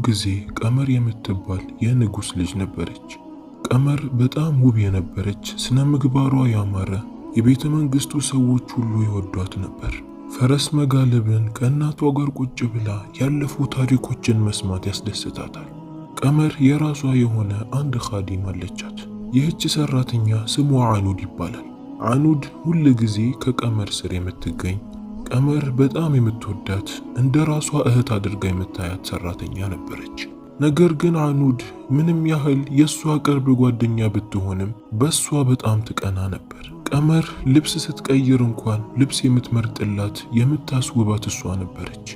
ጊዜ ቀመር የምትባል የንጉስ ልጅ ነበረች። ቀመር በጣም ውብ የነበረች፣ ስነ ምግባሯ ያማረ፣ የቤተ መንግስቱ ሰዎች ሁሉ ይወዷት ነበር። ፈረስ መጋለብን ከእናቷ ጋር ቁጭ ብላ ያለፉ ታሪኮችን መስማት ያስደስታታል። ቀመር የራሷ የሆነ አንድ ኻዲም አለቻት። ይህች ሰራተኛ ስሟ አኑድ ይባላል። አኑድ ሁል ጊዜ ከቀመር ስር የምትገኝ፣ ቀመር በጣም የምትወዳት፣ እንደ ራሷ እህት አድርጋ የምታያት ሰራተኛ ነበረች። ነገር ግን አኑድ ምንም ያህል የሷ ቅርብ ጓደኛ ብትሆንም በሷ በጣም ትቀና ነበር። ቀመር ልብስ ስትቀይር እንኳን ልብስ የምትመርጥላት የምታስውባት እሷ ነበረች።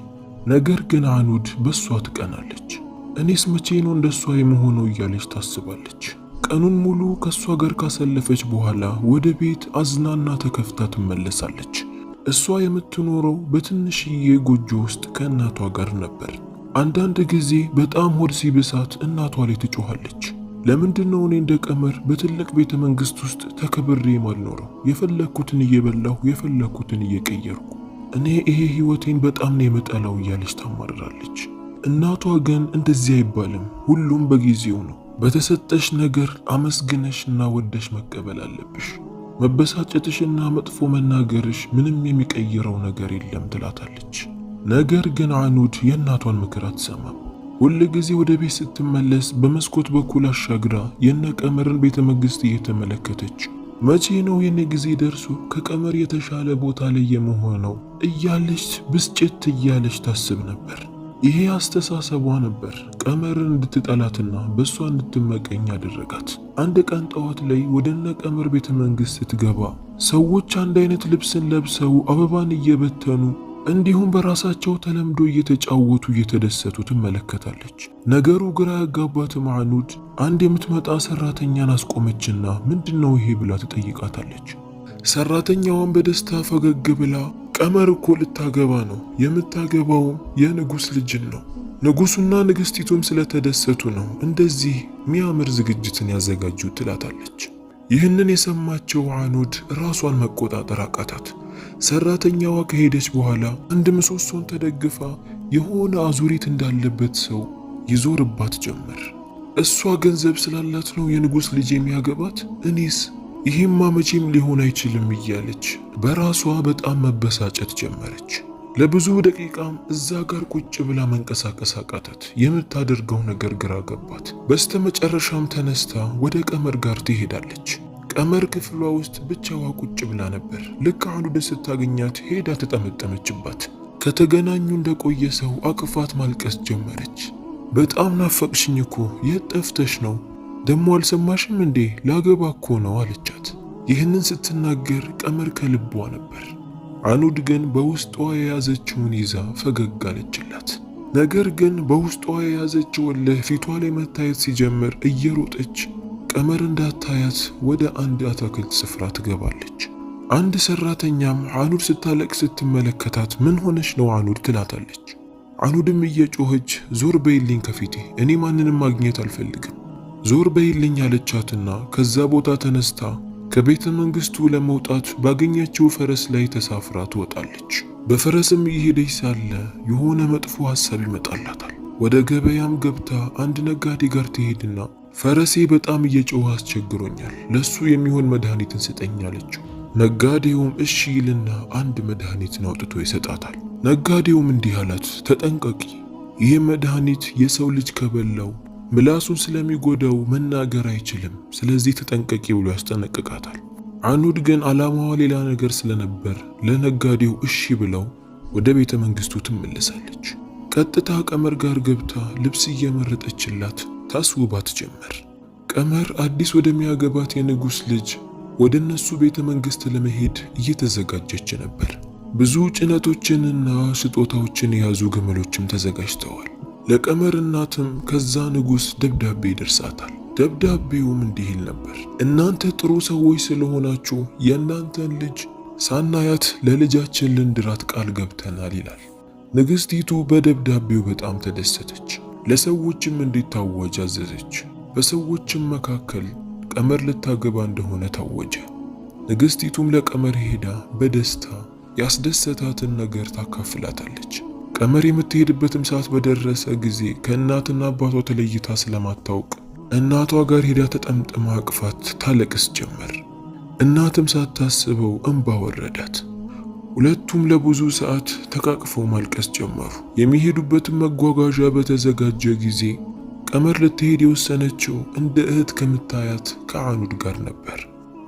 ነገር ግን አኑድ በሷ ትቀናለች። እኔስ መቼ ነው እንደሷ የመሆነው እያለች ታስባለች። ቀኑን ሙሉ ከሷ ጋር ካሰለፈች በኋላ ወደ ቤት አዝናና ተከፍታ ትመለሳለች። እሷ የምትኖረው በትንሽዬ ጎጆ ውስጥ ከእናቷ ጋር ነበር። አንዳንድ ጊዜ በጣም ሆድ ሲብሳት እናቷ ላይ ትጮኻለች። ለምንድነው እኔ እንደ ቀመር በትልቅ ቤተ መንግስት ውስጥ ተከብሬ ማልኖረው? የፈለኩትን እየበላሁ የፈለኩትን እየቀየርኩ፣ እኔ ይሄ ህይወቴን በጣም ነው የመጠላው እያለች ታማርራለች። እናቷ ግን እንደዚህ አይባልም፣ ሁሉም በጊዜው ነው። በተሰጠሽ ነገር አመስግነሽና ወደሽ መቀበል አለብሽ። መበሳጨትሽና መጥፎ መናገርሽ ምንም የሚቀይረው ነገር የለም ትላታለች። ነገር ግን አኑድ የእናቷን ምክር አትሰማም። ሁል ጊዜ ወደ ቤት ስትመለስ በመስኮት በኩል አሻግራ የነ ቀመርን ቤተ መንግስት እየተመለከተች መቼ ነው የኔ ጊዜ ደርሶ ከቀመር የተሻለ ቦታ ላይ የመሆነው እያለች ብስጭት እያለች ታስብ ነበር። ይሄ አስተሳሰቧ ነበር ቀመርን እንድትጠላትና በሷ እንድትመቀኝ ያደረጋት። አንድ ቀን ጠዋት ላይ ወደነ ቀመር ቤተ መንግስት ስትገባ ሰዎች አንድ አይነት ልብስን ለብሰው አበባን እየበተኑ እንዲሁም በራሳቸው ተለምዶ እየተጫወቱ እየተደሰቱ ትመለከታለች። ነገሩ ግራ ያጋባትም አኑድ አንድ የምትመጣ ሰራተኛን አስቆመችና ምንድነው ይሄ ብላ ትጠይቃታለች። ሰራተኛዋን በደስታ ፈገግ ብላ ቀመር እኮ ልታገባ ነው፣ የምታገባውም የንጉስ ልጅን ነው። ንጉሱና ንግስቲቱም ስለተደሰቱ ነው እንደዚህ ሚያምር ዝግጅትን ያዘጋጁት ትላታለች። ይህንን የሰማቸው አኑድ ራሷን መቆጣጠር አቃታት። ሰራተኛዋ ከሄደች በኋላ አንድ ምሰሶን ተደግፋ የሆነ አዙሪት እንዳለበት ሰው ይዞርባት ጀመር። እሷ ገንዘብ ስላላት ነው የንጉስ ልጅ የሚያገባት? እኔስ ይሄማ መቼም ሊሆን አይችልም እያለች በራሷ በጣም መበሳጨት ጀመረች። ለብዙ ደቂቃም እዛ ጋር ቁጭ ብላ መንቀሳቀስ አቃታት። የምታደርገው ነገር ግራ ገባት። በስተመጨረሻም ተነስታ ወደ ቀመር ጋር ትሄዳለች። ቀመር ክፍሏ ውስጥ ብቻዋ ቁጭ ብላ ነበር። ልክ አኑድ ስታገኛት ሄዳ ተጠመጠመችባት። ከተገናኙ እንደቆየ ሰው አቅፋት ማልቀስ ጀመረች። በጣም ናፈቅሽኝ እኮ፣ የት ጠፍተሽ ነው? ደሞ አልሰማሽም እንዴ? ላገባ እኮ ነው አለቻት። ይህንን ስትናገር ቀመር ከልቧ ነበር። አኑድ ግን በውስጧ የያዘችውን ይዛ ፈገግ አለችላት። ነገር ግን በውስጧ የያዘችው እልህ ፊቷ ላይ መታየት ሲጀምር እየሮጠች ቀመር እንዳታያት ወደ አንድ አትክልት ስፍራ ትገባለች። አንድ ሰራተኛም አኑድ ስታለቅስ ስትመለከታት ምን ሆነሽ ነው አኑድ ትላታለች። አኑድም እየጮኸች ዞር በይልኝ ከፊቴ፣ እኔ ማንንም ማግኘት አልፈልግም፣ ዞር በይልኝ አለቻትና ከዛ ቦታ ተነስታ ከቤተ መንግስቱ ለመውጣት ባገኘችው ፈረስ ላይ ተሳፍራ ትወጣለች። በፈረስም እየሄደች ሳለ የሆነ መጥፎ ሐሳብ ይመጣላታል። ወደ ገበያም ገብታ አንድ ነጋዴ ጋር ትሄድና ፈረሴ በጣም እየጮኸ አስቸግሮኛል፣ ለሱ የሚሆን መድኃኒትን ስጠኝ አለችው። ነጋዴውም እሺ ይልና አንድ መድኃኒትን አውጥቶ ይሰጣታል። ነጋዴውም እንዲህ አላት፣ ተጠንቀቂ፣ ይህ መድኃኒት የሰው ልጅ ከበላው ምላሱን ስለሚጎዳው መናገር አይችልም፣ ስለዚህ ተጠንቀቂ ብሎ ያስጠነቅቃታል። አኑድ ግን ዓላማዋ ሌላ ነገር ስለነበር ለነጋዴው እሺ ብለው ወደ ቤተ መንግስቱ ትመለሳለች። ቀጥታ ቀመር ጋር ገብታ ልብስ እየመረጠችላት ታስውባት ጀመር። ቀመር አዲስ ወደሚያገባት የንጉስ ልጅ ወደ እነሱ ቤተ መንግስት ለመሄድ እየተዘጋጀች ነበር። ብዙ ጭነቶችንና ስጦታዎችን የያዙ ግመሎችም ተዘጋጅተዋል። ለቀመር እናትም ከዛ ንጉስ ደብዳቤ ይደርሳታል። ደብዳቤውም እንዲህ ይል ነበር፣ እናንተ ጥሩ ሰዎች ስለሆናችሁ የእናንተን ልጅ ሳናያት ለልጃችን ልንድራት ቃል ገብተናል ይላል። ንግስቲቱ በደብዳቤው በጣም ተደሰተች። ለሰዎችም እንዲታወጅ አዘዘች። በሰዎችም መካከል ቀመር ልታገባ እንደሆነ ታወጀ። ንግስቲቱም ለቀመር ሄዳ በደስታ ያስደሰታትን ነገር ታካፍላታለች። ቀመር የምትሄድበትም ሰዓት በደረሰ ጊዜ ከእናትና አባቷ ተለይታ ስለማታውቅ እናቷ ጋር ሄዳ ተጠምጥማ አቅፋት ታለቅስ ጀመር። እናትም ሳታስበው እንባ ወረዳት። ሁለቱም ለብዙ ሰዓት ተቃቅፈው ማልቀስ ጀመሩ። የሚሄዱበትም መጓጓዣ በተዘጋጀ ጊዜ ቀመር ልትሄድ የወሰነችው እንደ እህት ከምታያት ከአኑድ ጋር ነበር።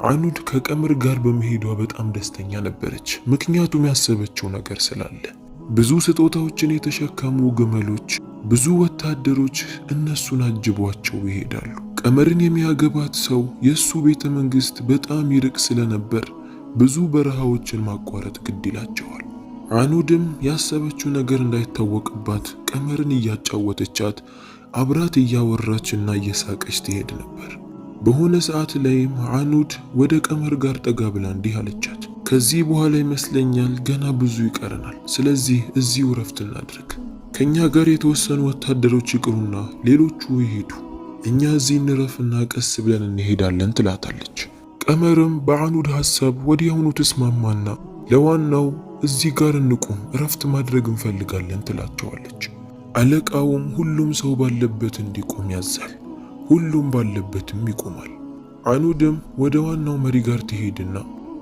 አኑድ ከቀመር ጋር በመሄዷ በጣም ደስተኛ ነበረች። ምክንያቱም ያሰበችው ነገር ስላለ ብዙ ስጦታዎችን የተሸከሙ ግመሎች፣ ብዙ ወታደሮች እነሱን አጅቧቸው ይሄዳሉ። ቀመርን የሚያገባት ሰው የሱ ቤተ መንግስት በጣም ይርቅ ስለነበር ብዙ በረሃዎችን ማቋረጥ ግድ ይላቸዋል። አኑድም ያሰበችው ነገር እንዳይታወቅባት ቀመርን እያጫወተቻት አብራት እያወራችና እየሳቀች ትሄድ ነበር። በሆነ ሰዓት ላይም አኑድ ወደ ቀመር ጋር ጠጋ ብላ እንዲህ አለቻት፣ ከዚህ በኋላ ይመስለኛል ገና ብዙ ይቀረናል። ስለዚህ እዚሁ ረፍት እናድርግ። ከኛ ጋር የተወሰኑ ወታደሮች ይቅሩና ሌሎቹ ይሄዱ፣ እኛ እዚህ እንረፍና ቀስ ብለን እንሄዳለን ትላታለች። ቀመርም በአኑድ ሐሳብ ወዲያውኑ ተስማማና ለዋናው እዚህ ጋር እንቁም፣ ረፍት ማድረግ እንፈልጋለን ትላቸዋለች። አለቃውም ሁሉም ሰው ባለበት እንዲቆም ያዛል። ሁሉም ባለበትም ይቆማል። አኑድም ወደ ዋናው መሪ ጋር ትሄድና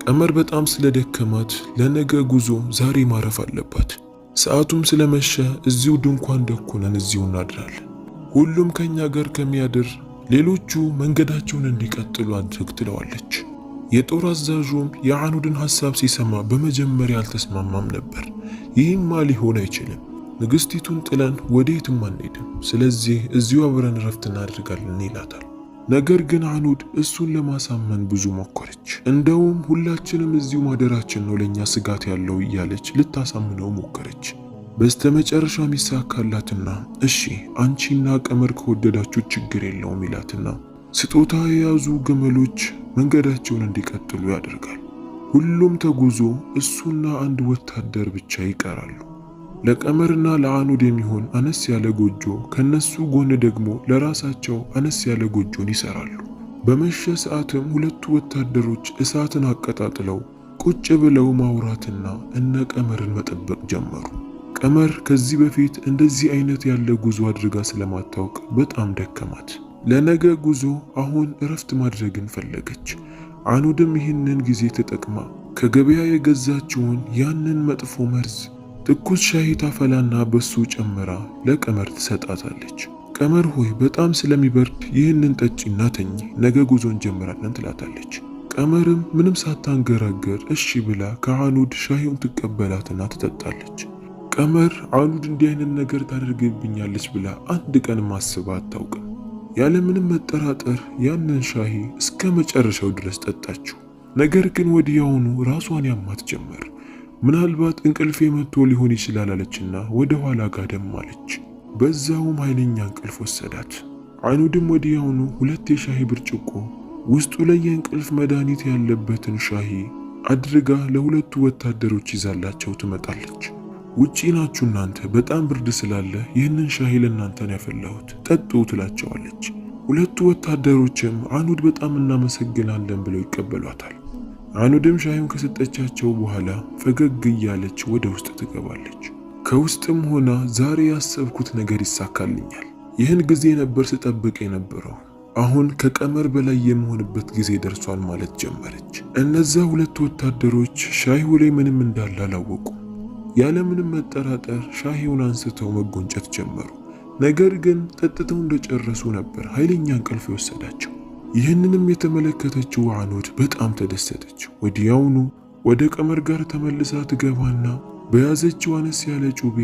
ቀመር በጣም ስለደከማት ለነገ ጉዞ ዛሬ ማረፍ አለባት። ሰዓቱም ስለመሸ እዚሁ ድንኳን ደኩነን እዚሁ እናድራለን። ሁሉም ከኛ ጋር ከሚያድር ሌሎቹ መንገዳቸውን እንዲቀጥሉ አድርግ ትለዋለች። የጦር አዛዡም የአኑድን ሐሳብ ሲሰማ በመጀመሪያ አልተስማማም ነበር። ይህማ ሊሆን አይችልም፣ ንግስቲቱን ጥለን ወዴትም አንሄድም፣ ስለዚህ እዚሁ አብረን ረፍት እናድርጋለን ይላታል። ነገር ግን አኑድ እሱን ለማሳመን ብዙ ሞከረች። እንደውም ሁላችንም እዚሁ ማደራችን ነው ለኛ ስጋት ያለው እያለች ልታሳምነው ሞከረች። በስተመጨረሻም ይሳካላትና እሺ አንቺና ቀመር ከወደዳችሁ ችግር የለውም ይላትና ስጦታ የያዙ ግመሎች መንገዳቸውን እንዲቀጥሉ ያደርጋል። ሁሉም ተጉዞ እሱና አንድ ወታደር ብቻ ይቀራሉ። ለቀመርና ለአኑድ የሚሆን አነስ ያለ ጎጆ፣ ከነሱ ጎን ደግሞ ለራሳቸው አነስ ያለ ጎጆን ይሰራሉ። በመሸ ሰዓትም ሁለቱ ወታደሮች እሳትን አቀጣጥለው ቁጭ ብለው ማውራትና እነ ቀመርን መጠበቅ ጀመሩ። ቀመር ከዚህ በፊት እንደዚህ አይነት ያለ ጉዞ አድርጋ ስለማታውቅ በጣም ደከማት። ለነገ ጉዞ አሁን እረፍት ማድረግን ፈለገች። አኑድም ይህንን ጊዜ ተጠቅማ ከገበያ የገዛችውን ያንን መጥፎ መርዝ ትኩስ ሻይ ታፈላና በሱ ጨምራ ለቀመር ትሰጣታለች። ቀመር ሆይ በጣም ስለሚበርድ ይህንን ጠጪና ተኚ፣ ነገ ጉዞ እንጀምራለን ትላታለች። ቀመርም ምንም ሳታንገራገር እሺ ብላ ከአኑድ ሻዩን ትቀበላትና ትጠጣለች። ቀመር አኑድ እንዲህ አይነት ነገር ታደርግብኛለች ብላ አንድ ቀን ማስባ አታውቅም። ያለምንም መጠራጠር ያንን ሻሂ እስከ መጨረሻው ድረስ ጠጣችው። ነገር ግን ወዲያውኑ ራሷን ያማት ጀመር። ምናልባት እንቅልፌ መጥቶ ሊሆን ይችላል አለችና ወደ ኋላ ጋደም አለች። በዛውም ኃይለኛ እንቅልፍ ወሰዳት። አኑድም ወዲያውኑ ሁለት የሻሂ ብርጭቆ ውስጡ ላይ የእንቅልፍ መድኃኒት ያለበትን ሻሂ አድርጋ ለሁለቱ ወታደሮች ይዛላቸው ትመጣለች። ውጪ ናችሁ እናንተ፣ በጣም ብርድ ስላለ ይህንን ሻሂ ለእናንተ ነው ያፈላሁት፣ ጠጡ ትላቸዋለች። ሁለቱ ወታደሮችም አኑድ በጣም እናመሰግናለን ብለው ይቀበሏታል። አኑድም ሻዩን ከሰጠቻቸው በኋላ ፈገግ እያለች ወደ ውስጥ ትገባለች። ከውስጥም ሆና ዛሬ ያሰብኩት ነገር ይሳካልኛል፣ ይህን ጊዜ ነበር ስጠብቅ የነበረው፣ አሁን ከቀመር በላይ የመሆንበት ጊዜ ደርሷል ማለት ጀመረች። እነዛ ሁለት ወታደሮች ሻዩ ላይ ምንም እንዳለ አላወቁም። ያለምንም መጠራጠር ሻሂውን አንስተው መጎንጨት ጀመሩ። ነገር ግን ጠጥተው እንደጨረሱ ነበር ኃይለኛ እንቅልፍ የወሰዳቸው። ይህንንም የተመለከተችው አኑድ በጣም ተደሰተች። ወዲያውኑ ወደ ቀመር ጋር ተመልሳ ትገባና በያዘችው አነስ ያለ ጩቤ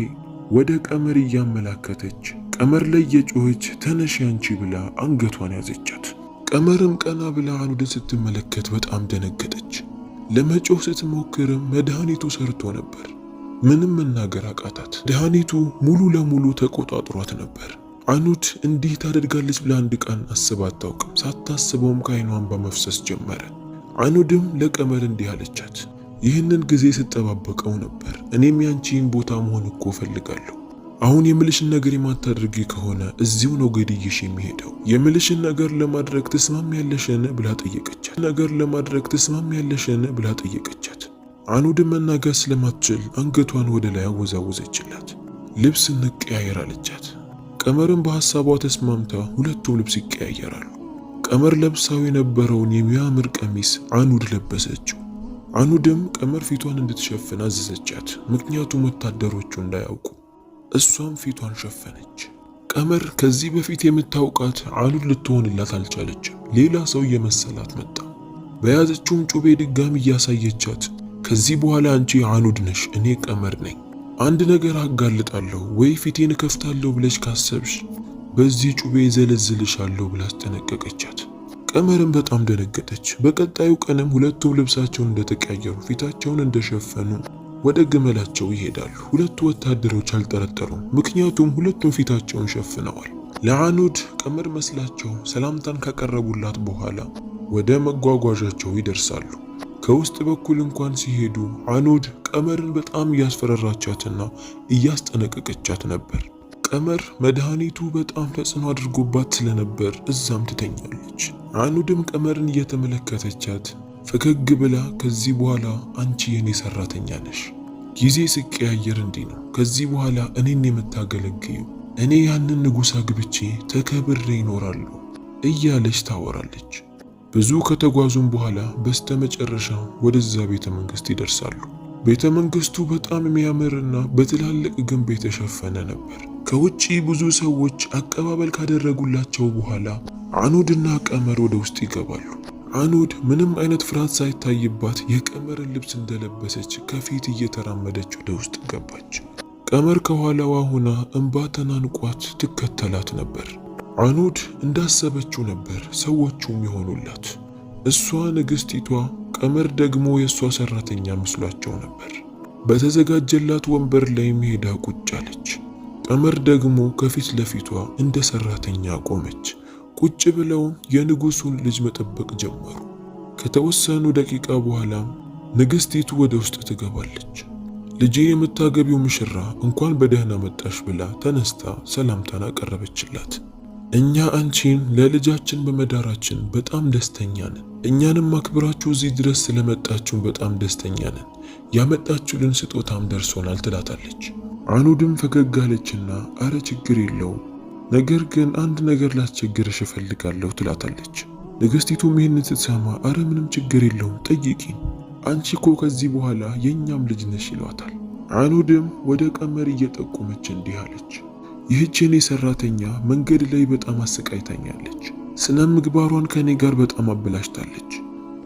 ወደ ቀመር እያመላከተች ቀመር ላይ የጮኸች ተነሽ አንቺ ብላ አንገቷን ያዘቻት። ቀመርም ቀና ብላ አኑድን ስትመለከት በጣም ደነገጠች። ለመጮህ ስትሞክርም መድኃኒቱ ሰርቶ ነበር። ምንም መናገር አቃታት። መድኃኒቱ ሙሉ ለሙሉ ተቆጣጥሯት ነበር። አኑድ እንዲህ ታደርጋለች ብላ አንድ ቀን አስባ አታውቅም። ሳታስበውም ከዓይኗን በመፍሰስ ጀመረ። አኑድም ለቀመር እንዲህ አለቻት፣ ይህንን ጊዜ ስጠባበቀው ነበር። እኔም ያንቺን ቦታ መሆን እኮ ፈልጋለሁ። አሁን የምልሽን ነገር የማታደርጊ ከሆነ እዚሁ ነው ገድዬሽ የሚሄደው። የምልሽን ነገር ለማድረግ ትስማሚያለሽን ብላ ጠየቀቻት። አኑድም መናገር ስለማትችል አንገቷን ወደ ላይ አወዛወዘችላት። ልብስ እንቀያየር አለቻት። ቀመርም በሐሳቧ ተስማምታ ሁለቱም ልብስ ይቀያየራሉ። ቀመር ለብሳው የነበረውን የሚያምር ቀሚስ አኑድ ለበሰችው። አኑድም ቀመር ፊቷን እንድትሸፍን አዘዘቻት፣ ምክንያቱም ወታደሮቹ እንዳያውቁ። እሷም ፊቷን ሸፈነች። ቀመር ከዚህ በፊት የምታውቃት አኑድ ልትሆንላት አልቻለችም። ሌላ ሰው እየመሰላት መጣ። በያዘችውም ጩቤ ድጋሚ እያሳየቻት ከዚህ በኋላ አንቺ አኑድ ነሽ፣ እኔ ቀመር ነኝ። አንድ ነገር አጋልጣለሁ ወይ ፊቴን ከፍታለሁ ብለሽ ካሰብሽ በዚህ ጩቤ ዘለዝልሻለሁ ብላ አስጠነቀቀቻት። ቀመርም በጣም ደነገጠች። በቀጣዩ ቀንም ሁለቱም ልብሳቸውን እንደተቀያየሩ ፊታቸውን እንደሸፈኑ ወደ ግመላቸው ይሄዳሉ። ሁለቱ ወታደሮች አልጠረጠሩም፣ ምክንያቱም ሁለቱም ፊታቸውን ሸፍነዋል። ለአኑድ ቀመር መስላቸው ሰላምታን ካቀረቡላት በኋላ ወደ መጓጓዣቸው ይደርሳሉ። ከውስጥ በኩል እንኳን ሲሄዱ አኑድ ቀመርን በጣም እያስፈራራቻትና እያስጠነቀቀቻት ነበር። ቀመር መድኃኒቱ በጣም ተጽዕኖ አድርጎባት ስለነበር እዛም ትተኛለች። አኑድም ቀመርን እየተመለከተቻት ፈገግ ብላ ከዚህ በኋላ አንቺ የኔ ሰራተኛ ነሽ፣ ጊዜ ሲቀያየር እንዲህ ነው፣ ከዚህ በኋላ እኔን የምታገለግዩ፣ እኔ ያንን ንጉሥ አግብቼ ተከብሬ ይኖራለሁ እያለች ታወራለች። ብዙ ከተጓዙም በኋላ በስተመጨረሻ ወደዛ ቤተ መንግስት ይደርሳሉ። ቤተ መንግስቱ በጣም የሚያምርና በትላልቅ ግንብ የተሸፈነ ነበር። ከውጪ ብዙ ሰዎች አቀባበል ካደረጉላቸው በኋላ አኑድና ቀመር ወደ ውስጥ ይገባሉ። አኑድ ምንም አይነት ፍርሃት ሳይታይባት የቀመርን ልብስ እንደለበሰች ከፊት እየተራመደች ወደ ውስጥ ገባች። ቀመር ከኋላዋ ሆና እንባ ተናንቋት ትከተላት ነበር። አኑድ እንዳሰበችው ነበር ሰዎቹም የሆኑላት። እሷ ንግስቲቷ፣ ቀመር ደግሞ የእሷ ሰራተኛ መስሏቸው ነበር። በተዘጋጀላት ወንበር ላይ ሄዳ ቁጭ አለች። ቀመር ደግሞ ከፊት ለፊቷ እንደ ሰራተኛ ቆመች። ቁጭ ብለው የንጉሱን ልጅ መጠበቅ ጀመሩ። ከተወሰኑ ደቂቃ በኋላ ንግስቲቱ ወደ ውስጥ ትገባለች። ልጄ የምታገቢው ሙሽራ እንኳን በደህና መጣሽ ብላ ተነስታ ሰላምታን አቀረበችላት። እኛ አንቺን ለልጃችን በመዳራችን በጣም ደስተኛ ነን። እኛንም አክብራችሁ እዚህ ድረስ ስለመጣችሁ በጣም ደስተኛ ነን። ያመጣችሁልን ስጦታም ደርሶናል ትላታለች። አኑድም ፈገግ አለችና አረ ችግር የለውም፣ ነገር ግን አንድ ነገር ላስቸግርሽ እፈልጋለሁ ትላታለች። ንግስቲቱም ይህንን ስትሰማ አረ ምንም ችግር የለውም ጠይቂኝ፣ አንቺ እኮ ከዚህ በኋላ የኛም ልጅ ነሽ ይሏታል። አኑድም ወደ ቀመር እየጠቆመች እንዲህ አለች፣ ይህች የኔ ሰራተኛ መንገድ ላይ በጣም አሰቃይታኛለች። ስነ ምግባሯን ከኔ ጋር በጣም አበላሽታለች።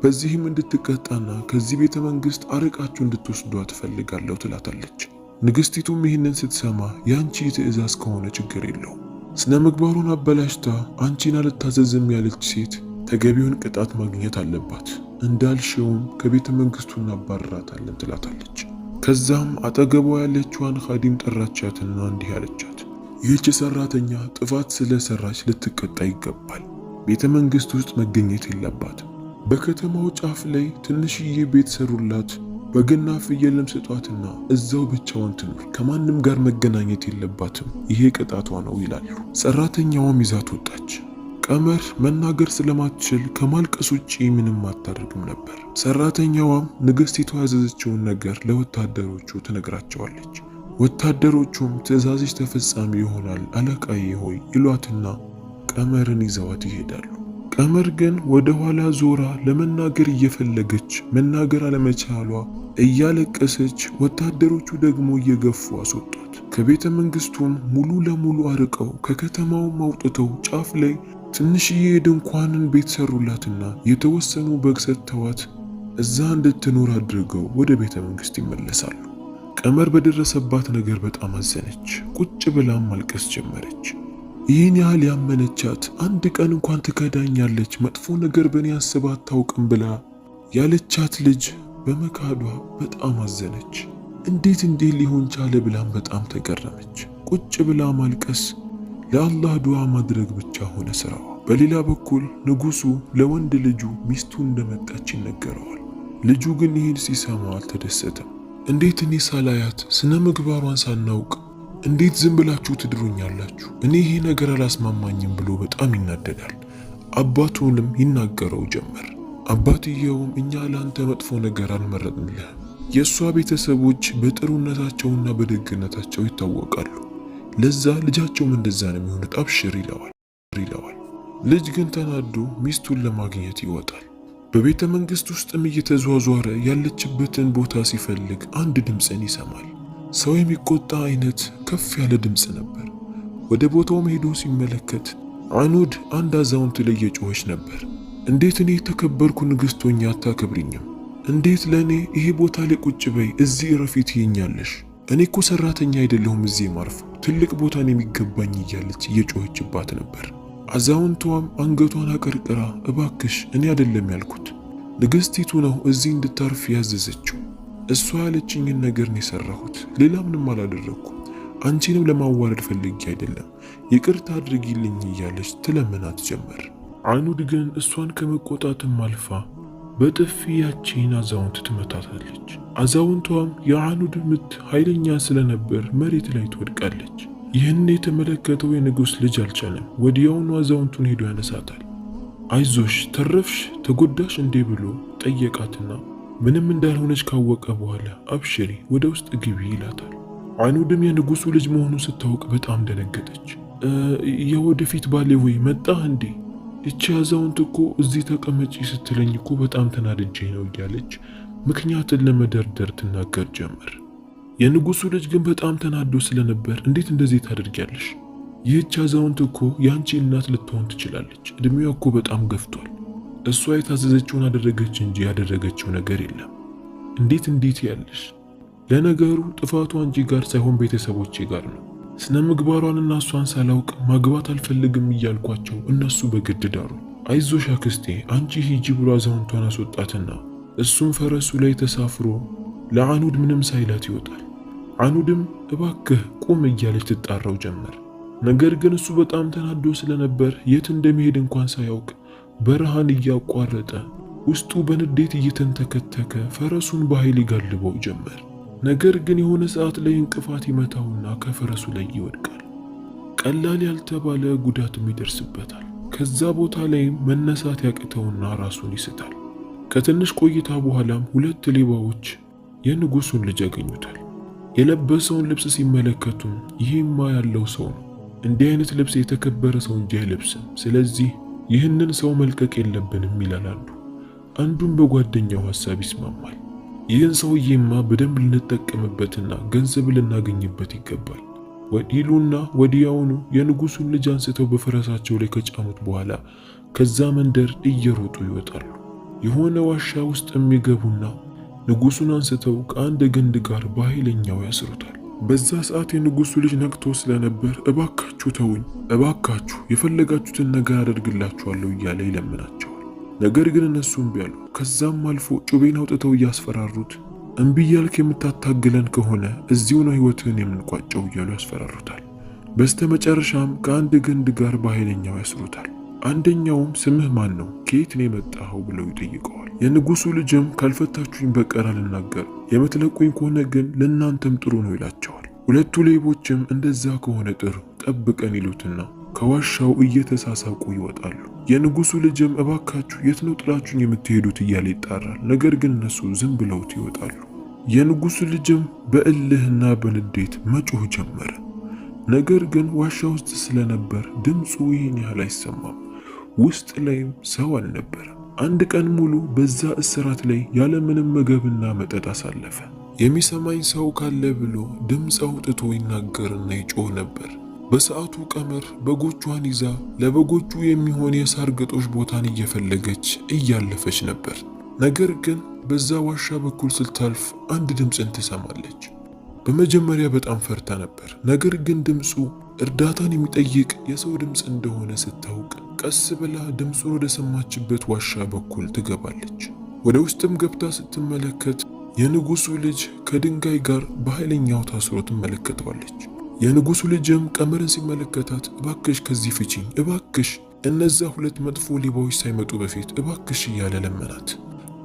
በዚህም እንድትቀጣና ከዚህ ቤተ መንግስት አርቃችሁ እንድትወስዷ ትፈልጋለሁ ትላታለች። ንግስቲቱም ይህንን ስትሰማ ያንቺ ትዕዛዝ ከሆነ ችግር የለውም፣ ስነ ምግባሯን አበላሽታ አንቺን አልታዘዝም ያለች ሴት ተገቢውን ቅጣት ማግኘት አለባት፣ እንዳልሽውም ከቤተ መንግስቱ እናባረራታለን ትላታለች። ከዛም አጠገቧ ያለችዋን ኻዲም ጠራቻትና እንዲህ አለቻት፣ ይህች ሰራተኛ ጥፋት ስለሰራች ልትቀጣ ይገባል። ቤተ መንግስት ውስጥ መገኘት የለባትም። በከተማው ጫፍ ላይ ትንሽዬ ቤት ሰሩላት፣ በግና ፍየልም ስጧትና እዛው ብቻዋን ትኑር፣ ከማንም ጋር መገናኘት የለባትም፣ ይሄ ቅጣቷ ነው ይላሉ። ሰራተኛዋም ይዛት ወጣች። ቀመር መናገር ስለማትችል ከማልቀስ ውጪ ምንም አታደርግም ነበር። ሰራተኛዋም ንግስቲቷ ያዘዘችውን ነገር ለወታደሮቹ ትነግራቸዋለች። ወታደሮቹም ትዕዛዝሽ ተፈጻሚ ይሆናል አለቃዬ ሆይ ይሏትና ቀመርን ይዘዋት ይሄዳሉ። ቀመር ግን ወደ ኋላ ዞራ ለመናገር እየፈለገች መናገር አለመቻሏ እያለቀሰች፣ ወታደሮቹ ደግሞ እየገፉ አስወጧት። ከቤተ መንግስቱም ሙሉ ለሙሉ አርቀው ከከተማውም አውጥተው ጫፍ ላይ ትንሽዬ ድንኳንን ቤት ሰሩላትና የተወሰኑ በግ ሰጥተዋት እዛ እንድትኖር አድርገው ወደ ቤተ መንግስት ይመለሳሉ። ቀመር በደረሰባት ነገር በጣም አዘነች። ቁጭ ብላም ማልቀስ ጀመረች። ይህን ያህል ያመነቻት አንድ ቀን እንኳን ትከዳኛለች፣ መጥፎ ነገር በእኔ አስባ አታውቅም ብላ ያለቻት ልጅ በመካዷ በጣም አዘነች። እንዴት እንዲህ ሊሆን ቻለ ብላም በጣም ተገረመች። ቁጭ ብላ ማልቀስ፣ ለአላህ ዱዓ ማድረግ ብቻ ሆነ ስራዋ። በሌላ በኩል ንጉሱ ለወንድ ልጁ ሚስቱ እንደመጣች ይነገረዋል። ልጁ ግን ይህን ሲሰማ አልተደሰተም። እንዴት እኔ ሳላያት ስነ ምግባሯን ሳናውቅ እንዴት ዝም ብላችሁ ትድሩኛላችሁ? እኔ ይሄ ነገር አላስማማኝም ብሎ በጣም ይናደዳል። አባቱንም ይናገረው ጀመር። አባትየውም እኛ ለአንተ መጥፎ ነገር አልመረጥንልህም፣ የእሷ ቤተሰቦች በጥሩነታቸውና በደግነታቸው ይታወቃሉ። ለዛ ልጃቸውም እንደዛ ነው የሚሆኑት። አብሽር ይለዋል። ልጅ ግን ተናዶ ሚስቱን ለማግኘት ይወጣል። በቤተ መንግስት ውስጥም እየተዟዟረ ያለችበትን ቦታ ሲፈልግ አንድ ድምፅን ይሰማል። ሰው የሚቆጣ አይነት ከፍ ያለ ድምፅ ነበር። ወደ ቦታውም ሄዶ ሲመለከት አኑድ አንድ አዛውንት ላይ እየጮኸች ነበር። እንዴት እኔ የተከበርኩ ንግሥት ሆኜ አታከብሪኝም? እንዴት ለእኔ ይሄ ቦታ ላይ ቁጭ በይ እዚህ እረፊ ትይኛለሽ? እኔ እኮ ሰራተኛ አይደለሁም እዚህ ማርፈው ትልቅ ቦታን የሚገባኝ እያለች እየጮኸችባት ነበር። አዛውንቷም አንገቷን አቀርቅራ እባክሽ እኔ አይደለም ያልኩት ንግሥቲቱ ነው እዚህ እንድታርፍ ያዘዘችው። እሷ ያለችኝን ነገር ነው የሰራሁት፣ ሌላ ምንም አላደረኩም። አንቺንም ለማዋረድ ፈልጌ አይደለም፣ ይቅርታ አድርጊልኝ እያለች ትለምናት ጀመር። አኑድ ግን እሷን ከመቆጣትም አልፋ በጥፊ ያቺን አዛውንት ትመታታለች። አዛውንቷም የአኑድ ምት ኃይለኛ ስለነበር መሬት ላይ ትወድቃለች። ይህን የተመለከተው የንጉሥ ልጅ አልቻለም። ወዲያውኑ አዛውንቱን ሄዶ ያነሳታል። አይዞሽ ተረፍሽ ተጎዳሽ እንዴ ብሎ ጠየቃትና ምንም እንዳልሆነች ካወቀ በኋላ አብሽሪ ወደ ውስጥ ግቢ ይላታል። አኑድም የንጉሱ ልጅ መሆኑ ስታውቅ በጣም ደነገጠች። የወደፊት ባሌ ወይ መጣህ እንዴ? እቺ አዛውንት እኮ እዚህ ተቀመጪ ስትለኝ እኮ በጣም ተናድጄ ነው እያለች ምክንያትን ለመደርደር ትናገር ጀመር። የንጉሱ ልጅ ግን በጣም ተናዶ ስለነበር እንዴት እንደዚህ ታደርጊያለሽ? ይህች አዛውንት እኮ የአንቺ እናት ልትሆን ትችላለች። እድሜዋ እኮ በጣም ገፍቷል። እሷ የታዘዘችውን አደረገች እንጂ ያደረገችው ነገር የለም። እንዴት ያለሽ? ለነገሩ ጥፋቱ አንቺ ጋር ሳይሆን ቤተሰቦቼ ጋር ነው። ስነ ምግባሯንና እሷን ሳላውቅ ማግባት አልፈልግም እያልኳቸው እነሱ በግድ ዳሩ። አይዞሽ አክስቴ አንቺ ሂጂ ብሎ አዛውንቷን አስወጣትና እሱም ፈረሱ ላይ ተሳፍሮ ለአኑድ ምንም ሳይላት ይወጣል። አኑድም እባክህ ቁም እያለች ትጣራው ጀመር። ነገር ግን እሱ በጣም ተናዶ ስለነበር የት እንደሚሄድ እንኳን ሳያውቅ በረሃን እያቋረጠ ውስጡ በንዴት እየተንተከተከ ፈረሱን በኃይል ይጋልበው ጀመር። ነገር ግን የሆነ ሰዓት ላይ እንቅፋት ይመታውና ከፈረሱ ላይ ይወድቃል። ቀላል ያልተባለ ጉዳትም ይደርስበታል። ከዛ ቦታ ላይም መነሳት ያቅተውና ራሱን ይስታል። ከትንሽ ቆይታ በኋላም ሁለት ሌባዎች የንጉሱን ልጅ ያገኙታል። የለበሰውን ልብስ ሲመለከቱም ይህማ ያለው ሰው ነው፣ እንዲህ አይነት ልብስ የተከበረ ሰው እንጂ አይለብስም፣ ስለዚህ ይህንን ሰው መልቀቅ የለብንም ይላሉ። አንዱም በጓደኛው ሐሳብ ይስማማል። ይህን ሰውዬማ በደንብ ልንጠቀምበትና ገንዘብ ልናገኝበት ይገባል ይሉና ወዲያውኑ የንጉሱን ልጅ አንስተው በፈረሳቸው ላይ ከጫኑት በኋላ ከዛ መንደር እየሮጡ ይወጣሉ። የሆነ ዋሻ ውስጥ የሚገቡና ንጉሱን አንስተው ከአንድ ግንድ ጋር በኃይለኛው ያስሩታል። በዛ ሰዓት የንጉሱ ልጅ ነቅቶ ስለነበር እባካችሁ ተውኝ፣ እባካችሁ የፈለጋችሁትን ነገር አደርግላችኋለሁ እያለ ይለምናቸዋል። ነገር ግን እነሱ እምቢ አሉ። ከዛም አልፎ ጩቤን አውጥተው እያስፈራሩት እምቢ እያልክ የምታታግለን ከሆነ እዚሁ ነው ሕይወትህን የምንቋጨው እያሉ ያስፈራሩታል። በስተመጨረሻም ከአንድ ግንድ ጋር በኃይለኛው ያስሩታል። አንደኛውም ስምህ ማን ነው? ከየት ነው የመጣኸው? ብለው ይጠይቀዋል። የንጉሱ ልጅም ካልፈታችሁኝ በቀር አልናገርም፣ የምትለቁኝ ከሆነ ግን ለእናንተም ጥሩ ነው ይላቸዋል። ሁለቱ ሌቦችም እንደዛ ከሆነ ጥሩ ጠብቀን ይሉትና ከዋሻው እየተሳሳቁ ይወጣሉ። የንጉሱ ልጅም እባካችሁ የት ነው ጥላችሁኝ የምትሄዱት እያለ ይጣራል። ነገር ግን እነሱ ዝም ብለውት ይወጣሉ። የንጉሱ ልጅም በእልህና በንዴት መጮህ ጀመረ። ነገር ግን ዋሻ ውስጥ ስለነበር ድምፁ ይህን ያህል አይሰማም። ውስጥ ላይም ሰው አልነበረም። አንድ ቀን ሙሉ በዛ እስራት ላይ ያለምንም ምግብና መጠጥ አሳለፈ። የሚሰማኝ ሰው ካለ ብሎ ድምፅ አውጥቶ ይናገርና ይጮህ ነበር። በሰዓቱ ቀመር በጎቿን ይዛ ለበጎቹ የሚሆን የሳር ግጦሽ ቦታን እየፈለገች እያለፈች ነበር። ነገር ግን በዛ ዋሻ በኩል ስታልፍ አንድ ድምፅን ትሰማለች። በመጀመሪያ በጣም ፈርታ ነበር። ነገር ግን ድምፁ እርዳታን የሚጠይቅ የሰው ድምፅ እንደሆነ ስታውቅ ቀስ ብላ ድምፁን ወደ ሰማችበት ዋሻ በኩል ትገባለች። ወደ ውስጥም ገብታ ስትመለከት የንጉሱ ልጅ ከድንጋይ ጋር በኃይለኛው ታስሮ ትመለከተዋለች። የንጉሱ ልጅም ቀመርን ሲመለከታት እባክሽ ከዚህ ፍቺኝ፣ እባክሽ እነዛ ሁለት መጥፎ ሌባዎች ሳይመጡ በፊት እባክሽ እያለ ለመናት።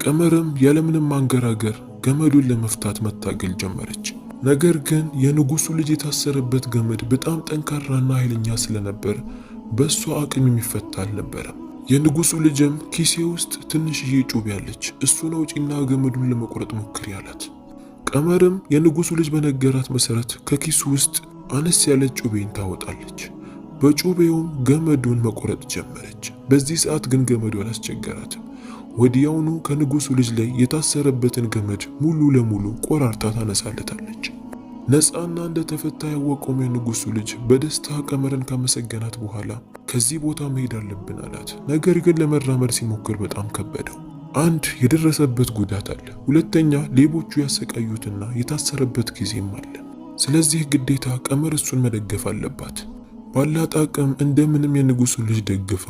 ቀመርም ያለምንም ማንገራገር ገመዱን ለመፍታት መታገል ጀመረች። ነገር ግን የንጉሱ ልጅ የታሰረበት ገመድ በጣም ጠንካራና ኃይለኛ ስለነበር በእሷ አቅም የሚፈታ አልነበረም። የንጉሱ ልጅም ኪሴ ውስጥ ትንሽዬ ጩቤ ያለች፣ እሱን አውጪና ገመዱን ለመቁረጥ ሞክሪ አላት። ቀመርም የንጉሱ ልጅ በነገራት መሰረት ከኪሱ ውስጥ አነስ ያለች ጩቤን ታወጣለች። በጩቤውም ገመዱን መቆረጥ ጀመረች። በዚህ ሰዓት ግን ገመዱ አላስቸገራትም። ወዲያውኑ ከንጉሱ ልጅ ላይ የታሰረበትን ገመድ ሙሉ ለሙሉ ቆራርጣ ታነሳለታለች። ነፃና እንደተፈታ ያወቀው የንጉሱ ልጅ በደስታ ቀመርን ካመሰገናት በኋላ ከዚህ ቦታ መሄድ አለብን አላት። ነገር ግን ለመራመድ ሲሞክር በጣም ከበደው። አንድ የደረሰበት ጉዳት አለ፣ ሁለተኛ ሌቦቹ ያሰቃዩትና የታሰረበት ጊዜም አለ። ስለዚህ ግዴታ ቀመር እሱን መደገፍ አለባት። ባላት አቅም እንደምንም የንጉሱን ልጅ ደግፋ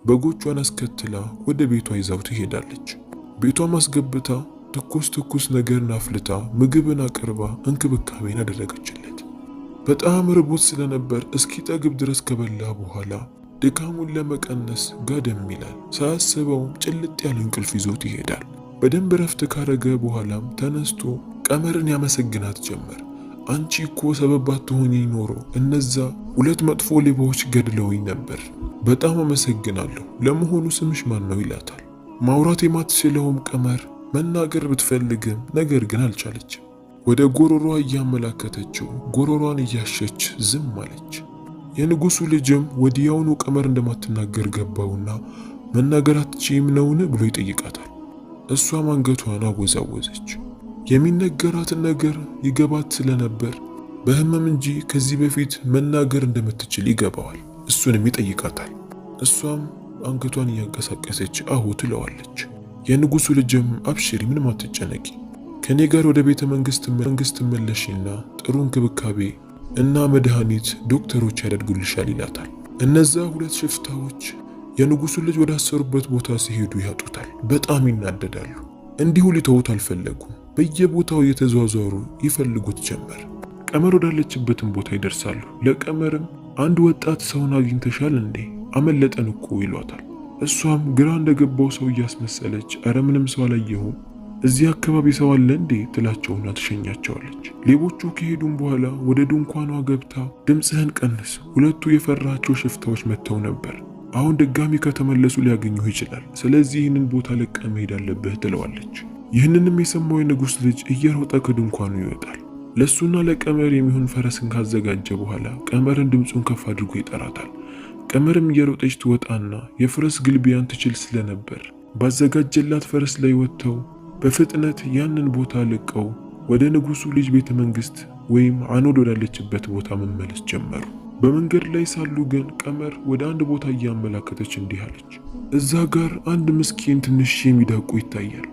በጎቿን አስከትላ ወደ ቤቷ ይዛው ትሄዳለች። ቤቷም አስገብታ ትኩስ ነገርን አፍልታ ምግብን አቅርባ እንክብካቤን አደረገችለት። በጣም ርቦት ስለነበር እስኪጠግብ ድረስ ከበላ በኋላ ድካሙን ለመቀነስ ጋደም ይላል። ሳያስበውም ጭልጥ ያለ እንቅልፍ ይዞት ይሄዳል። በደንብ ረፍት ካረገ በኋላም ተነስቶ ቀመርን ያመሰግናት ጀመር። አንቺ እኮ ሰበብ ባትሆኚ ኖሮ እነዛ 2 መጥፎ ሌባዎች ገድለውኝ ነበር። በጣም አመሰግናለሁ። ለመሆኑ ስምሽ ማን ነው ይላታል። ማውራት የማትችለውም ቀመር መናገር ብትፈልግም ነገር ግን አልቻለችም። ወደ ጎሮሯ እያመላከተችው ጎሮሯን እያሸች ዝም አለች። የንጉሱ ልጅም ወዲያውኑ ቀመር እንደማትናገር ገባውና መናገር አትችይም ነውን ብሎ ይጠይቃታል። እሷም አንገቷን አወዛወዘች። የሚነገራትን ነገር ይገባት ስለነበር በህመም እንጂ ከዚህ በፊት መናገር እንደምትችል ይገባዋል። እሱንም ይጠይቃታል። እሷም አንገቷን እያንቀሳቀሰች አሁ ትለዋለች። የንጉሱ ልጅም አብሽሪ፣ ምንም አትጨነቂ፣ ከኔ ጋር ወደ ቤተ መንግስት መለሽና ጥሩ እንክብካቤ እና መድኃኒት ዶክተሮች ያደርጉልሻል ይላታል። እነዛ 2 ሽፍታዎች የንጉሱ ልጅ ወደ አሰሩበት ቦታ ሲሄዱ ያጡታል። በጣም ይናደዳሉ። እንዲሁ ሊተውት አልፈለጉም። በየቦታው እየተዟዟሩ ይፈልጉት ጀመር። ቀመር ወዳለችበትም ቦታ ይደርሳሉ። ለቀመርም አንድ ወጣት ሰውን አግኝተሻል እንዴ? አመለጠን እኮ ይሏታል። እሷም ግራ እንደገባው ሰው እያስመሰለች አረ ምንም ሰው አላየሁም፣ እዚህ አካባቢ ሰው አለ እንዴ ትላቸውና ትሸኛቸዋለች። ሌቦቹ ከሄዱም በኋላ ወደ ድንኳኗ ገብታ ድምፅህን ቀንስ፣ 2ቱ የፈራቸው ሽፍታዎች መጥተው ነበር፣ አሁን ድጋሚ ከተመለሱ ሊያገኙህ ይችላል፣ ስለዚህ ይህንን ቦታ ለቀ መሄድ አለብህ ትለዋለች። ይህንንም የሰማው የንጉስ ልጅ እየሮጠ ከድንኳኑ ይወጣል። ለሱና ለቀመር የሚሆን ፈረስን ካዘጋጀ በኋላ ቀመርን ድምፁን ከፍ አድርጎ ይጠራታል። ቀመርም እየሮጠች ትወጣና የፈረስ ግልቢያን ትችል ስለነበር ባዘጋጀላት ፈረስ ላይ ወጥተው በፍጥነት ያንን ቦታ ለቀው ወደ ንጉሱ ልጅ ቤተ መንግስት ወይም አኖድ ወዳለችበት ቦታ መመለስ ጀመሩ። በመንገድ ላይ ሳሉ ግን ቀመር ወደ አንድ ቦታ እያመላከተች እንዲህ አለች። እዛ ጋር አንድ ምስኪን ትንሽ ሚዳቆ ይታያል፣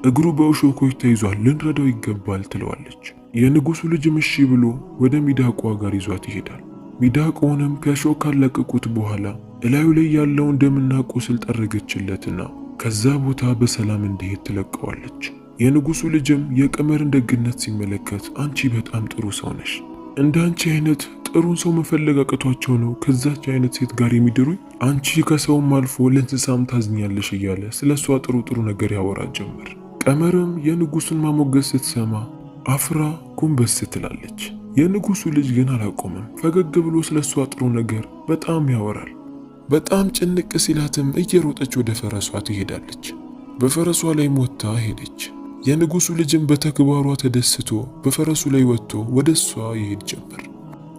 እግሩ በእሾኮች ተይዟል፣ ልንረዳው ይገባል ትለዋለች። የንጉሱ ልጅም እሺ ብሎ ወደ ሚዳቋ ጋር ይዟት ይሄዳል። ሚዳቆውንም ከእሾህ ካለቀቁት በኋላ እላዩ ላይ ያለውን ደምና ቁስል ጠረገችለትና ከዛ ቦታ በሰላም እንዲሄድ ትለቀዋለች። የንጉሱ ልጅም የቀመርን ደግነት ሲመለከት አንቺ በጣም ጥሩ ሰው ነሽ፣ እንደ አንቺ አይነት ጥሩን ሰው መፈለግ አቅቷቸው ነው ከዛች አይነት ሴት ጋር የሚድሩኝ፣ አንቺ ከሰውም አልፎ ለእንስሳም ታዝኛለሽ እያለ ስለሷ ጥሩ ነገር ያወራ ጀመር። ቀመርም የንጉሱን ማሞገስ ስትሰማ አፍራ ጎንበስ ትላለች። የንጉሱ ልጅ ግን አላቆመም። ፈገግ ብሎ ስለሷ ጥሩ ነገር በጣም ያወራል። በጣም ጭንቅ ሲላትም እየሮጠች ወደ ፈረሷ ትሄዳለች። በፈረሷ ላይ ሞታ ሄደች። የንጉሱ ልጅም በተግባሯ ተደስቶ በፈረሱ ላይ ወጥቶ ወደ እሷ ይሄድ ጀመር።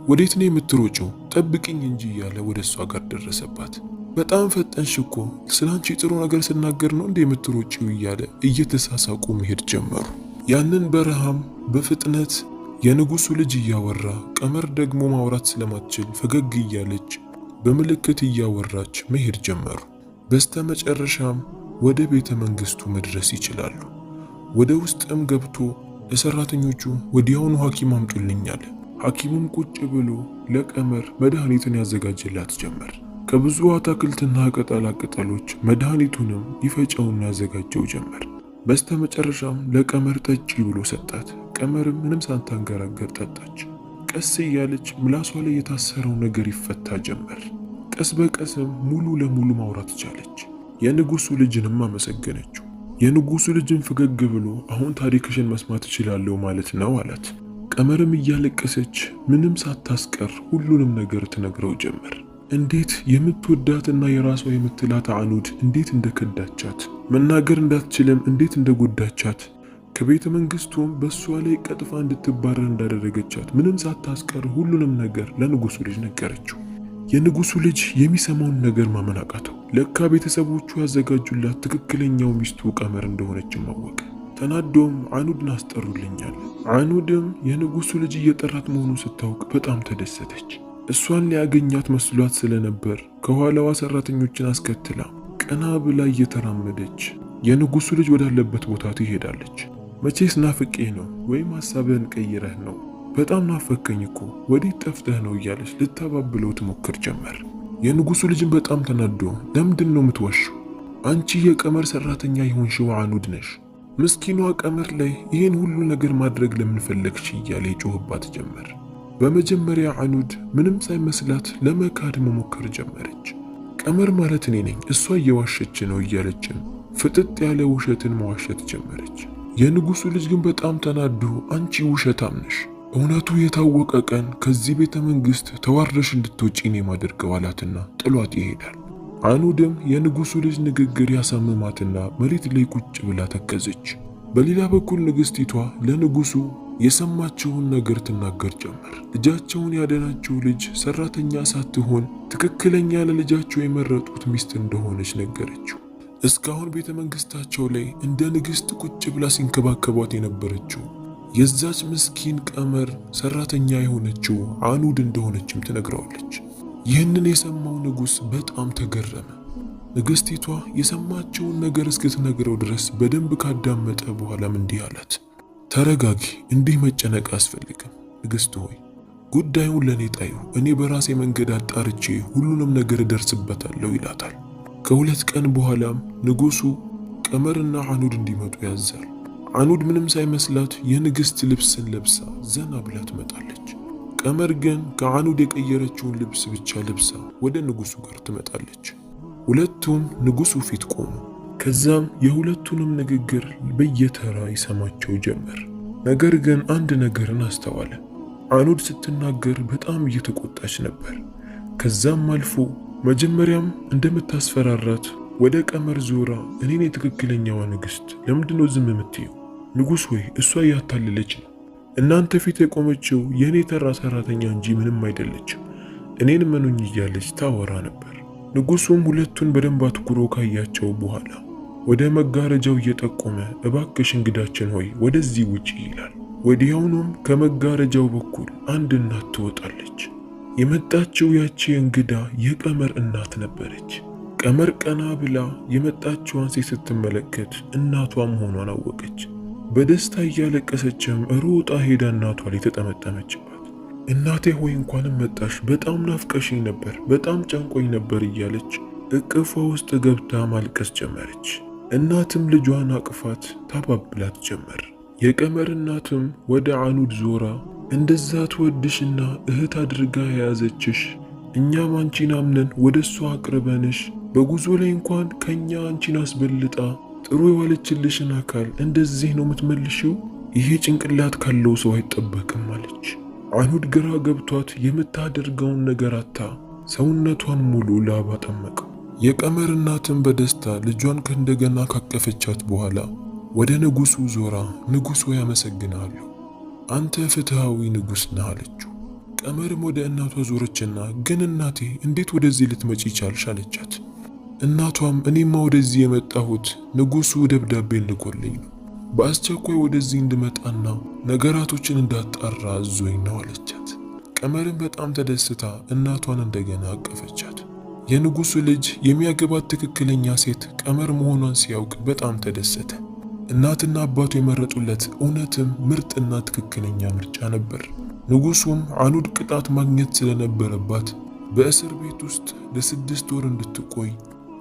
ወዴት ነው የምትሮጪው? ጠብቅኝ እንጂ እያለ ወደ እሷ ጋር ደረሰባት። በጣም ፈጠንሽ እኮ፣ ስላንቺ ጥሩ ነገር ስናገር ነው እንደ የምትሮጪው እያለ እየተሳሳቁ መሄድ ጀመሩ። ያንን በረሃም በፍጥነት የንጉሱ ልጅ እያወራ ቀመር ደግሞ ማውራት ስለማትችል ፈገግ እያለች በምልክት እያወራች መሄድ ጀመሩ። በስተመጨረሻም ወደ ቤተ መንግስቱ መድረስ ይችላሉ። ወደ ውስጥም ገብቶ ለሰራተኞቹ ወዲያውኑ ሐኪም አምጡልኝ አለ። ሐኪሙም ቁጭ ብሎ ለቀመር መድኃኒትን ያዘጋጅላት ጀመር። ከብዙ አትክልትና ቅጠላ ቅጠሎች መድኃኒቱንም ይፈጨውና ያዘጋጀው ጀመር። በስተመጨረሻም ለቀመር ጠጪ ብሎ ሰጣት። ቀመርም ምንም ሳታንገራገር ጠጣች። ቀስ እያለች ምላሷ ላይ የታሰረው ነገር ይፈታ ጀመር። ቀስ በቀስም ሙሉ ለሙሉ ማውራት ቻለች። የንጉሱ ልጅንም አመሰገነችው። የንጉሱ ልጅን ፈገግ ብሎ አሁን ታሪክሽን መስማት እችላለሁ ማለት ነው አላት። ቀመርም እያለቀሰች ምንም ሳታስቀር ሁሉንም ነገር ትነግረው ጀመር። እንዴት የምትወዳትና የራሷ የምትላት አኑድ እንዴት እንደከዳቻት፣ መናገር እንዳትችልም እንዴት እንደጎዳቻት፣ ከቤተ መንግስቱም በሷ ላይ ቀጥፋ እንድትባረር እንዳደረገቻት ምንም ሳታስቀር ሁሉንም ነገር ለንጉሱ ልጅ ነገረችው። የንጉሱ ልጅ የሚሰማውን ነገር ማመን አቃተው። ለካ ቤተሰቦቹ ያዘጋጁላት ትክክለኛው ሚስቱ ቀመር እንደሆነችም አወቀ። ተናዶም አኑድን አስጠሩልኛል። አኑድም የንጉሱ ልጅ እየጠራት መሆኑን ስታውቅ በጣም ተደሰተች። እሷን ሊያገኛት መስሏት ስለነበር ከኋላዋ ሰራተኞችን አስከትላ ቀና ብላ እየተራመደች የንጉሱ ልጅ ወዳለበት ቦታ ትሄዳለች። መቼስ ናፍቄ ነው ወይም ሐሳብህን ቀይረህ ነው? በጣም ናፈከኝ እኮ ወዴት ጠፍተህ ነው እያለች ልታባብለው ትሞክር ጀመር። የንጉሱ ልጅን በጣም ተናዶ ለምንድን ነው የምትዋሽው? አንቺ የቀመር ሰራተኛ የሆንሽው አኑድ ነሽ። ምስኪኗ ቀመር ላይ ይህን ሁሉ ነገር ማድረግ ለምን ፈለግሽ እያለ ይጮህባት ጀመር። በመጀመሪያ አኑድ ምንም ሳይመስላት ለመካድ መሞከር ጀመረች። ቀመር ማለት እኔ ነኝ፣ እሷ እየዋሸች ነው እያለችም ፍጥጥ ያለ ውሸትን መዋሸት ጀመረች። የንጉሱ ልጅ ግን በጣም ተናዶ አንቺ ውሸታም ነሽ፣ እውነቱ የታወቀ ቀን ከዚህ ቤተ መንግስት ተዋርደሽ እንድትወጪ ነው የማደርገው አላትና ጥሏት ይሄዳል። አኑድም የንጉሱ ልጅ ንግግር ያሳምማትና መሬት ላይ ቁጭ ብላ ተከዘች። በሌላ በኩል ንግስቲቷ ለንጉሱ የሰማችውን ነገር ትናገር ጀመር። ልጃቸውን ያደናቸው ልጅ ሰራተኛ ሳትሆን ትክክለኛ ለልጃቸው የመረጡት ሚስት እንደሆነች ነገረችው። እስካሁን ቤተ መንግስታቸው ላይ እንደ ንግስት ቁጭ ብላ ሲንከባከቧት የነበረችው የዛች ምስኪን ቀመር ሰራተኛ የሆነችው አኑድ እንደሆነችም ትነግረዋለች። ይህንን የሰማው ንጉስ በጣም ተገረመ። ንግስቲቷ የሰማችውን ነገር እስክትነግረው ድረስ በደንብ ካዳመጠ በኋላም እንዲህ አላት፣ ተረጋጊ፣ እንዲህ መጨነቅ አያስፈልግም። ንግስት ሆይ ጉዳዩን ለኔ ጣዩ፣ እኔ በራሴ መንገድ አጣርቼ ሁሉንም ነገር እደርስበታለሁ ይላታል። ከሁለት ቀን በኋላም ንጉሱ ቀመርና አኑድ እንዲመጡ ያዛል። አኑድ ምንም ሳይመስላት የንግስት ልብስን ለብሳ ዘና ብላ ትመጣለች። ቀመር ግን ከአኑድ የቀየረችውን ልብስ ብቻ ለብሳ ወደ ንጉሱ ጋር ትመጣለች። ሁለቱም ንጉሱ ፊት ቆሙ። ከዛም የሁለቱንም ንግግር በየተራ ይሰማቸው ጀመር። ነገር ግን አንድ ነገርን አስተዋለ። አኑድ ስትናገር በጣም እየተቆጣች ነበር። ከዛም አልፎ መጀመሪያም እንደምታስፈራራት ወደ ቀመር ዞራ እኔን የትክክለኛዋ ንግስት ለምንድነው ዝም የምትየው? ንጉስ ሆይ እሷ እያታለለች ነው። እናንተ ፊት የቆመችው የኔ ተራ ሰራተኛ እንጂ ምንም አይደለችም። እኔን መኑኝ እያለች ታወራ ነበር። ንጉሱም ሁለቱን በደንብ አትኩሮ ካያቸው በኋላ ወደ መጋረጃው እየጠቆመ እባክሽ እንግዳችን ሆይ ወደዚህ ውጪ ይላል። ወዲያውኑም ከመጋረጃው በኩል አንድ እናት ትወጣለች። የመጣችው ያቺ እንግዳ የቀመር እናት ነበረች። ቀመር ቀና ብላ የመጣችዋን ሴት ስትመለከት እናቷ መሆኗን አወቀች። በደስታ እያለቀሰችም ሮጣ ሄዳ እናቷ ላይ ተጠመጠመችባት። እናቴ ሆይ እንኳንም መጣሽ፣ በጣም ናፍቀሽኝ ነበር፣ በጣም ጨንቆኝ ነበር እያለች እቅፏ ውስጥ ገብታ ማልቀስ ጀመረች። እናትም ልጇን አቅፋት ታባብላት ጀመር። የቀመር እናትም ወደ አኑድ ዞራ እንደዛ ትወድሽና እህት አድርጋ የያዘችሽ እኛም አንቺን አምነን ወደ እሷ አቅርበንሽ በጉዞ ላይ እንኳን ከኛ አንቺን አስበልጣ ጥሩ የዋለችልሽን አካል እንደዚህ ነው የምትመልሺው? ይሄ ጭንቅላት ካለው ሰው አይጠበቅም አለች። አኑድ ግራ ገብቷት የምታደርገውን ነገር አታ ሰውነቷን ሙሉ ላባ ጠመቀው። የቀመር እናትም በደስታ ልጇን ከእንደገና ካቀፈቻት በኋላ ወደ ንጉሱ ዞራ ንጉሱ ያመሰግናለሁ፣ አንተ ፍትሃዊ ንጉስ ነህ አለችው። ቀመርም ወደ እናቷ ዞረችና ግን እናቴ እንዴት ወደዚህ ልትመጪ ቻልሽ አለቻት። እናቷም እኔማ ወደዚህ የመጣሁት ንጉሱ ደብዳቤ ልኮልኝ ነው፣ በአስቸኳይ ወደዚህ እንድመጣና ነገራቶችን እንዳጣራ አዞኝ ነው አለቻት። ቀመርም በጣም ተደስታ እናቷን እንደገና አቀፈቻት። የንጉሱ ልጅ የሚያገባት ትክክለኛ ሴት ቀመር መሆኗን ሲያውቅ በጣም ተደሰተ። እናትና አባቱ የመረጡለት እውነትም ምርጥና ትክክለኛ ምርጫ ነበር። ንጉሱም አኑድ ቅጣት ማግኘት ስለነበረባት በእስር ቤት ውስጥ ለ6 ወር እንድትቆይ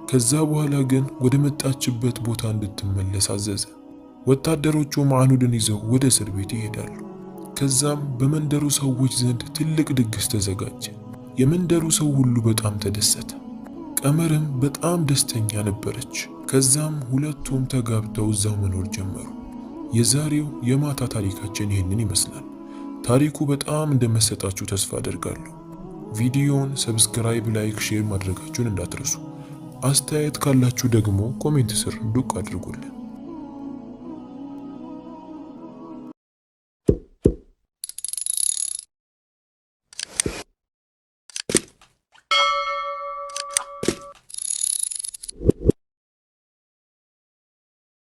ከዛ በኋላ ግን ወደ መጣችበት ቦታ እንድትመለስ አዘዘ። ወታደሮቹም አኑድን ይዘው ወደ እስር ቤት ይሄዳሉ። ከዛም በመንደሩ ሰዎች ዘንድ ትልቅ ድግስ ተዘጋጀ። የመንደሩ ሰው ሁሉ በጣም ተደሰተ። ቀመርም በጣም ደስተኛ ነበረች። ከዛም ሁለቱም ተጋብተው እዛው መኖር ጀመሩ። የዛሬው የማታ ታሪካችን ይህንን ይመስላል። ታሪኩ በጣም እንደመሰጣችሁ ተስፋ አደርጋለሁ። ቪዲዮውን ሰብስክራይብ፣ ላይክ፣ ሼር ማድረጋችሁን እንዳትረሱ። አስተያየት ካላችሁ ደግሞ ኮሜንት ስር ዱቅ አድርጉልን።